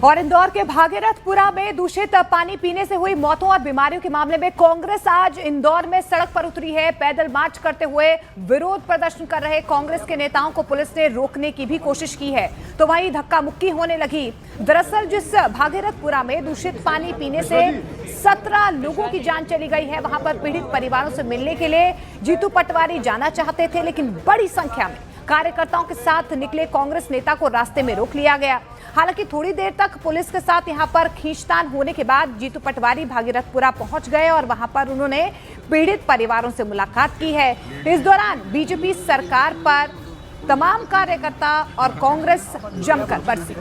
और इंदौर के भागीरथपुरा में दूषित पानी पीने से हुई मौतों और बीमारियों के मामले में कांग्रेस आज इंदौर में सड़क पर उतरी है। पैदल मार्च करते हुए विरोध प्रदर्शन कर रहे कांग्रेस के नेताओं को पुलिस ने रोकने की भी कोशिश की है, तो वहीं धक्का मुक्की होने लगी। दरअसल जिस भागीरथपुरा में दूषित पानी पीने से 17 लोगों की जान चली गई है, वहां पर पीड़ित परिवारों से मिलने के लिए जीतू पटवारी जाना चाहते थे, लेकिन बड़ी संख्या में कार्यकर्ताओं के साथ निकले कांग्रेस नेता को रास्ते में रोक लिया गया। हालांकि थोड़ी देर तक पुलिस के साथ यहां पर खींचतान होने के बाद जीतू पटवारी भागीरथपुरा पहुंच गए और वहां पर उन्होंने पीड़ित परिवारों से मुलाकात की है। इस दौरान बीजेपी सरकार पर तमाम कार्यकर्ता और कांग्रेस जमकर बरसी।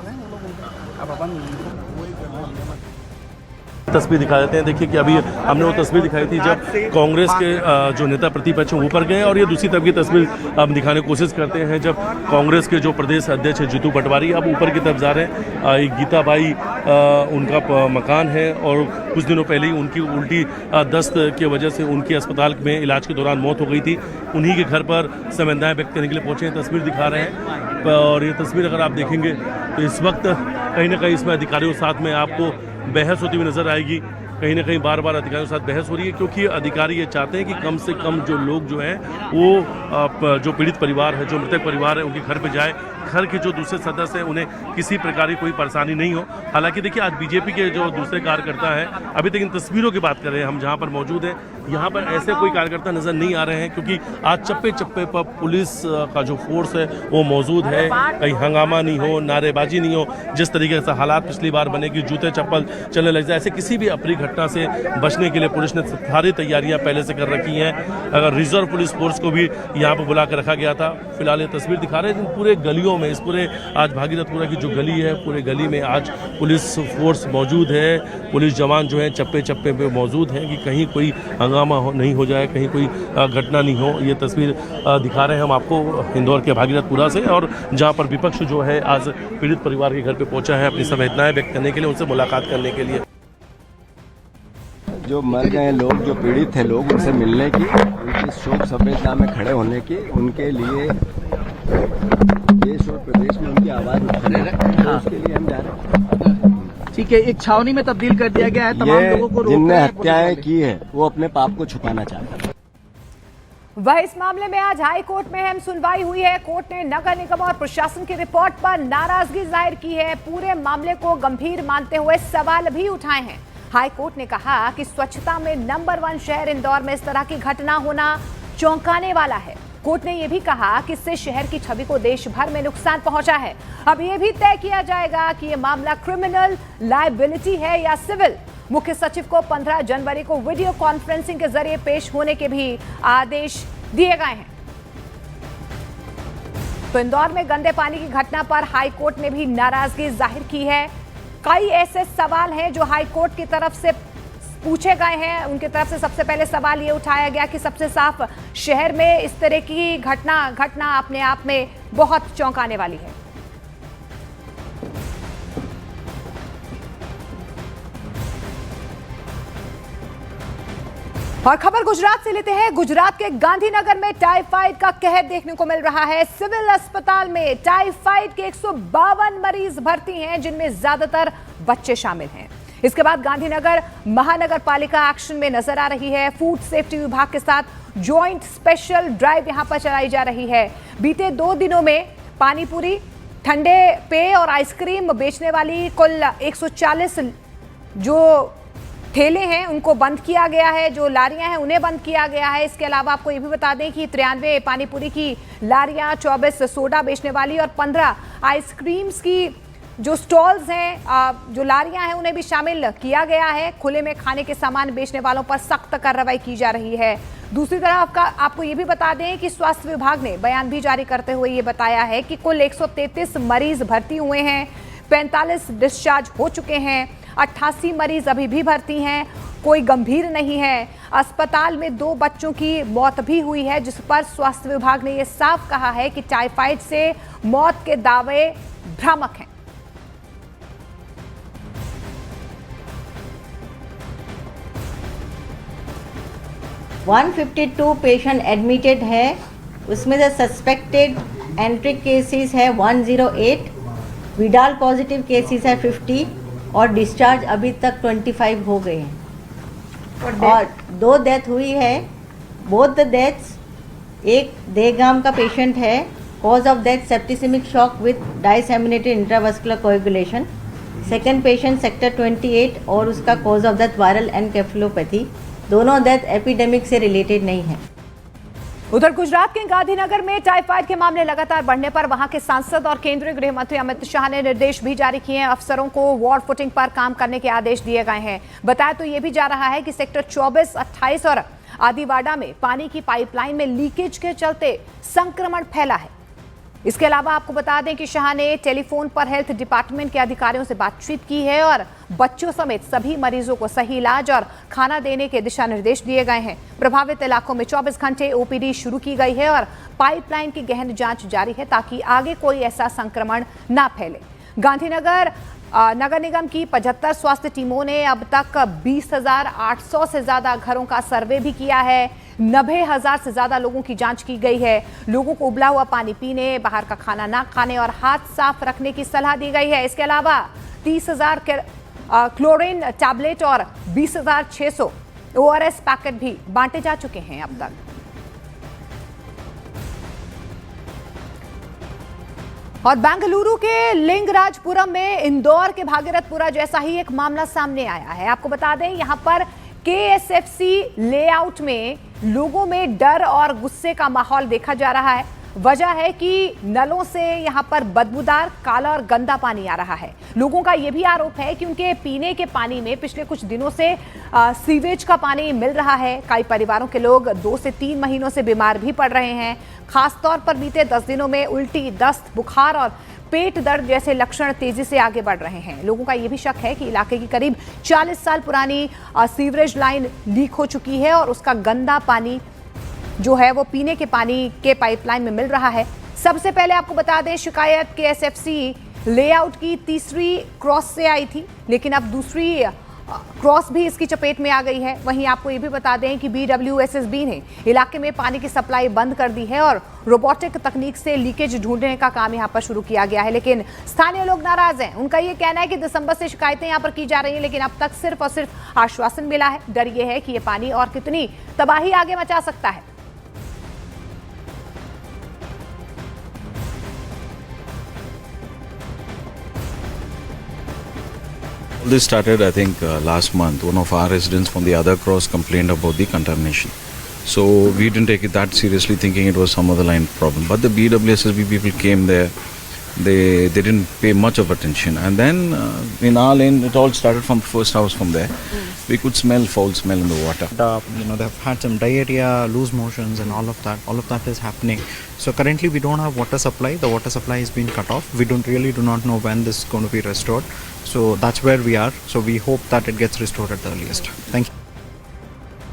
तस्वीर दिखा देते हैं। देखिए कि अभी हमने वो तस्वीर दिखाई थी जब कांग्रेस के जो नेता प्रतिपक्ष हैं ऊपर गए, और ये दूसरी तरफ की तस्वीर हम दिखाने की कोशिश करते हैं जब कांग्रेस के जो प्रदेश अध्यक्ष जीतू पटवारी अब ऊपर की तरफ जा रहे हैं। एक गीता बाई उनका मकान है और कुछ दिनों पहले ही उनकी उल्टी दस्त की वजह से उनकी अस्पताल में इलाज के दौरान मौत हो गई थी। उन्हीं के घर पर संवेदनाएं व्यक्त करने के लिए पहुंचे हैं। तस्वीर दिखा रहे हैं और ये तस्वीर अगर आप देखेंगे तो इस वक्त कहीं ना कहीं इसमें अधिकारियों के साथ में आपको बहस होती हुई नजर आएगी। कहीं ना कहीं बार बार अधिकारियों के साथ बहस हो रही है, क्योंकि अधिकारी ये चाहते हैं कि कम से कम जो लोग जो हैं वो जो पीड़ित परिवार है, जो मृतक परिवार है, उनके घर पे जाए। घर के जो दूसरे सदस्य हैं उन्हें किसी प्रकार की कोई परेशानी नहीं हो। हालांकि देखिए आज बीजेपी के जो दूसरे कार्यकर्ता हैं, अभी तक इन तस्वीरों की बात कर रहे हैं हम जहां पर मौजूद हैं, यहाँ पर ऐसे कोई कार्यकर्ता नजर नहीं आ रहे हैं, क्योंकि आज चप्पे चप्पे पर पुलिस का जो फोर्स है वो मौजूद है। कहीं हंगामा नहीं हो, नारेबाजी नहीं हो। जिस तरीके से हालात पिछली बार बने कि जूते चप्पल चलने लग जाए, ऐसे किसी भी अप्रिय घटना से बचने के लिए पुलिस ने सारी तैयारियां पहले से कर रखी हैं। अगर रिजर्व पुलिस फोर्स को भी यहाँ पर बुला कर रखा गया था। फिलहाल ये तस्वीर दिखा रहे हैं पूरे गलियों में, इस पूरे आज भागीरथपुरा की जो गली है, पूरे गली में आज पुलिस फोर्स मौजूद है। पुलिस जवान जो है चप्पे चप्पे पे मौजूद हैं कि कहीं कोई हंगामा नहीं हो जाए, कहीं कोई घटना नहीं हो। ये तस्वीर दिखा रहे हैं हम आपको इंदौर के भागीरथपुरा से, और जहाँ पर विपक्ष जो है आज पीड़ित परिवार के घर पे पहुंचा है अपनी संवेदनाएं व्यक्त करने के लिए, उनसे मुलाकात करने के लिए। जो मर गए लोग, जो पीड़ित थे लोग, उनसे मिलने की, उनकी शोक संवेदना में खड़े होने की, उनके लिए देश और प्रदेश में उनकी आवाज उठाने उसके लिए हम जा रहे हैं। ठीक है, एक छावनी में तब्दील कर दिया गया है। तमाम लोगों को जिनने हत्याएं की है वो अपने पाप को छुपाना चाहते हैं। वह इस मामले में आज हाई कोर्ट में अहम सुनवाई हुई है। कोर्ट ने नगर निगम और प्रशासन की रिपोर्ट पर नाराजगी जाहिर की है। पूरे मामले को गंभीर मानते हुए सवाल भी उठाए हैं। हाई कोर्ट ने कहा कि स्वच्छता में नंबर 1 शहर इंदौर में इस तरह की घटना होना चौंकाने वाला है। कोर्ट ने यह भी कहा कि इससे शहर की छवि को देश भर में नुकसान पहुंचा है। अब यह भी तय किया जाएगा कि यह मामला क्रिमिनल लायबिलिटी है या सिविल। मुख्य सचिव को 15 जनवरी को वीडियो कॉन्फ्रेंसिंग के जरिए पेश होने के भी आदेश दिए गए हैं। तो इंदौर में गंदे पानी की घटना पर हाई कोर्ट ने भी नाराजगी जाहिर की है। कई ऐसे सवाल हैं जो हाई कोर्ट की तरफ से पूछे गए हैं। उनकी तरफ से सबसे पहले सवाल ये उठाया गया कि सबसे साफ शहर में इस तरह की घटना अपने आप में बहुत चौंकाने वाली है। और खबर गुजरात से लेते हैं। गुजरात के गांधीनगर में टाइफाइड का कहर देखने को मिल रहा है। सिविल अस्पताल में टाइफाइड के 152 मरीज भर्ती हैं, जिनमें ज्यादातर बच्चे शामिल हैं। इसके बाद गांधीनगर महानगर पालिका एक्शन में नजर आ रही है। फूड सेफ्टी विभाग के साथ जॉइंट स्पेशल ड्राइव यहां पर चलाई जा रही है। बीते 2 दिनों में पानीपुरी, ठंडे पेय और आइसक्रीम बेचने वाली कुल 140 जो ठेले हैं उनको बंद किया गया है। जो लारियां हैं उन्हें बंद किया गया है। इसके अलावा आपको ये भी बता दें कि 93 पानीपुरी की लारियां, 24 सोडा बेचने वाली और 15 आइसक्रीम्स की जो स्टॉल्स हैं, जो लारियां हैं, उन्हें भी शामिल किया गया है। खुले में खाने के सामान बेचने वालों पर सख्त कार्रवाई की जा रही है। दूसरी तरफ आपको ये भी बता दें कि स्वास्थ्य विभाग ने बयान भी जारी करते हुए ये बताया है कि कुल 133 मरीज भर्ती हुए हैं, 45 डिस्चार्ज हो चुके हैं, 88 मरीज अभी भी भर्ती हैं, कोई गंभीर नहीं है। अस्पताल में 2 बच्चों की मौत भी हुई है, जिस पर स्वास्थ्य विभाग ने यह साफ कहा है कि टाइफाइड से मौत के दावे भ्रामक हैं। वन 152 पेशेंट एडमिटेड है, उसमें से सस्पेक्टेड एंट्रिक केसेस है 108 विडाल पॉजिटिव केसेस है 50 और डिस्चार्ज अभी तक 25 हो गए हैं और 2 डेथ हुई है। बोथ द डेथ्स, एक देगाम का पेशेंट है, cause of death septicemic shock with disseminated intravascular coagulation. Second patient sector 28 और उसका cause of death viral encephalopathy. दोनों डेथ एपिडेमिक से रिलेटेड नहीं है। उधर गुजरात के गांधीनगर में टाइफाइड के मामले लगातार बढ़ने पर वहां के सांसद और केंद्रीय गृह मंत्री अमित शाह ने निर्देश भी जारी किए हैं। अफसरों को वार्ड फुटिंग पर काम करने के आदेश दिए गए हैं। बताया तो ये भी जा रहा है कि सेक्टर 24, 28 और आदिवाड़ा में पानी की पाइपलाइन में लीकेज के चलते संक्रमण फैला है। इसके अलावा आपको बता दें कि शाह ने टेलीफोन पर हेल्थ डिपार्टमेंट के अधिकारियों से बातचीत की है और बच्चों समेत सभी मरीजों को सही इलाज और खाना देने के दिशा निर्देश दिए गए हैं। प्रभावित इलाकों में 24 घंटे ओपीडी शुरू की गई है और पाइपलाइन की गहन जांच जारी है ताकि आगे कोई ऐसा संक्रमण ना फैले। गांधीनगर नगर निगम की 75 स्वास्थ्य टीमों ने अब तक 20,800 से ज्यादा घरों का सर्वे भी किया है। 90,000 से ज्यादा लोगों की जांच की गई है। लोगों को उबला हुआ पानी पीने, बाहर का खाना ना खाने और हाथ साफ रखने की सलाह दी गई है। इसके अलावा 30,000 क्लोरीन टैबलेट और 20,600 ORS पैकेट भी बांटे जा चुके हैं अब तक। और बेंगलुरु के लिंगराजपुरम में इंदौर के भागीरथपुरा जैसा ही एक मामला सामने आया है। आपको बता दें यहां पर KSFC लेआउट में लोगों में डर और गुस्से का माहौल देखा जा रहा है। वजह है कि नलों से यहां पर बदबूदार, काला और गंदा पानी आ रहा है। लोगों का यह भी आरोप है कि उनके पीने के पानी में पिछले कुछ दिनों से सीवेज का पानी मिल रहा है। कई परिवारों के लोग 2 से 3 महीनों से बीमार भी पड़ रहे हैं। खासतौर पर बीते 10 दिनों में उल्टी, दस्त, बुखार और पेट दर्द जैसे लक्षण तेजी से आगे बढ़ रहे हैं। लोगों का यह भी शक है कि इलाके की करीब 40 साल पुरानी सीवरेज लाइन लीक हो चुकी है और उसका गंदा पानी जो है वो पीने के पानी के पाइपलाइन में मिल रहा है। सबसे पहले आपको बता दें शिकायत KSFC लेआउट की तीसरी क्रॉस से आई थी, लेकिन अब दूसरी क्रॉस भी इसकी चपेट में आ गई है। वहीं आपको ये भी बता दें कि BWSSB ने इलाके में पानी की सप्लाई बंद कर दी है और रोबोटिक तकनीक से लीकेज ढूंढने का काम यहां पर शुरू किया गया है। लेकिन स्थानीय लोग नाराज हैं। उनका ये कहना है कि दिसंबर से शिकायतें यहां पर की जा रही हैं, लेकिन अब तक सिर्फ और सिर्फ आश्वासन मिला है। डर ये है कि ये पानी और कितनी तबाही आगे मचा सकता है। This started, I think, last month. One of our residents from the other cross complained about the contamination. So we didn't take it that seriously, thinking it was some other line problem. But the BWSSB people came there. They didn't pay much of attention. And then in our lane, it all started from the first house from there. We could smell foul smell in the water. They've had some diarrhea, loose motions, and all of that. All of that is happening. So currently, we don't have water supply. The water supply has been cut off. We do not know when this is going to be restored. So that's where we are. So we hope that it gets restored at the earliest. Thank you.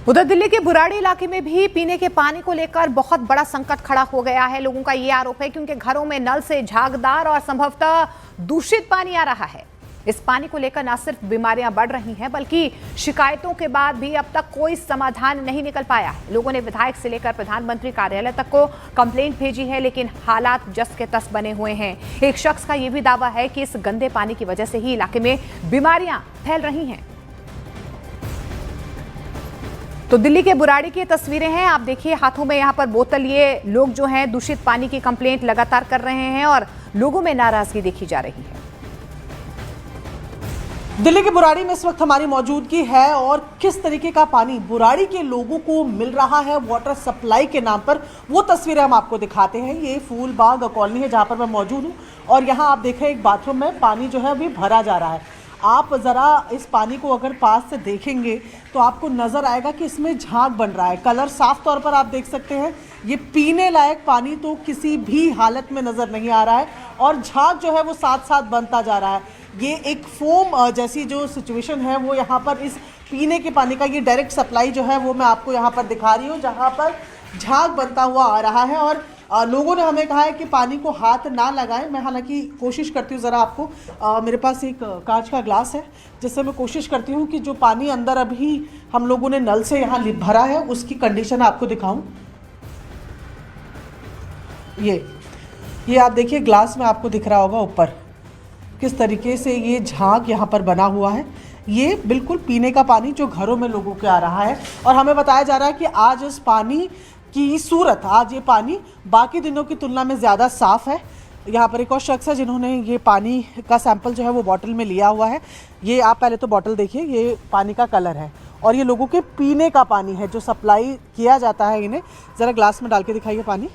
उधर दिल्ली के बुराड़ी इलाके में भी पीने के पानी को लेकर बहुत बड़ा संकट खड़ा हो गया है। लोगों का ये आरोप है कि उनके घरों में नल से झागदार और संभवतः दूषित पानी आ रहा है। इस पानी को लेकर न सिर्फ बीमारियां बढ़ रही हैं, बल्कि शिकायतों के बाद भी अब तक कोई समाधान नहीं निकल पाया है। लोगों ने विधायक से लेकर प्रधानमंत्री कार्यालय तक को कंप्लेंट भेजी है, लेकिन हालात जस के तस बने हुए हैं। एक शख्स का यह भी दावा है कि इस गंदे पानी की वजह से ही इलाके में बीमारियां फैल रही हैं। तो दिल्ली के बुराड़ी की तस्वीरें हैं। आप देखिए हाथों में यहाँ पर बोतल, ये लोग जो हैं दूषित पानी की कंप्लेंट लगातार कर रहे हैं और लोगों में नाराजगी देखी जा रही है। दिल्ली के बुराड़ी में इस वक्त हमारी मौजूदगी है और किस तरीके का पानी बुराड़ी के लोगों को मिल रहा है वाटर सप्लाई के नाम पर, वो तस्वीरें हम आपको दिखाते हैं। ये फूलबाग कॉलोनी है जहाँ पर मैं मौजूद हूँ और यहाँ आप देख रहे हैं एक बाथरूम में पानी जो है अभी भरा जा रहा है। आप ज़रा इस पानी को अगर पास से देखेंगे तो आपको नज़र आएगा कि इसमें झाग बन रहा है। कलर साफ तौर पर आप देख सकते हैं। ये पीने लायक पानी तो किसी भी हालत में नज़र नहीं आ रहा है और झाग जो है वो साथ साथ बनता जा रहा है। ये एक फोम जैसी जो सिचुएशन है वो यहाँ पर इस पीने के पानी का ये डायरेक्ट सप्लाई जो है वो मैं आपको यहाँ पर दिखा रही हूँ, जहाँ पर झाग बनता हुआ आ रहा है। और लोगों ने हमें कहा है कि पानी को हाथ ना लगाएं। मैं हालांकि कोशिश करती हूँ, ज़रा आपको मेरे पास एक कांच का ग्लास है जिससे मैं कोशिश करती हूँ कि जो पानी अंदर अभी हम लोगों ने नल से यहाँ भरा है उसकी कंडीशन आपको दिखाऊं। ये आप देखिए ग्लास में आपको दिख रहा होगा ऊपर, किस तरीके से ये झाग यहाँ पर बना हुआ है। ये बिल्कुल पीने का पानी जो घरों में लोगों के आ रहा है और हमें बताया जा रहा है कि आज इस पानी की सूरत, आज ये पानी बाकी दिनों की तुलना में ज़्यादा साफ़ है। यहाँ पर एक और शख्स है जिन्होंने ये पानी का सैंपल जो है वो बॉटल में लिया हुआ है। ये आप पहले तो बॉटल देखिए, ये पानी का कलर है और ये लोगों के पीने का पानी है जो सप्लाई किया जाता है इन्हें। ज़रा ग्लास में डाल के दिखाइए पानी।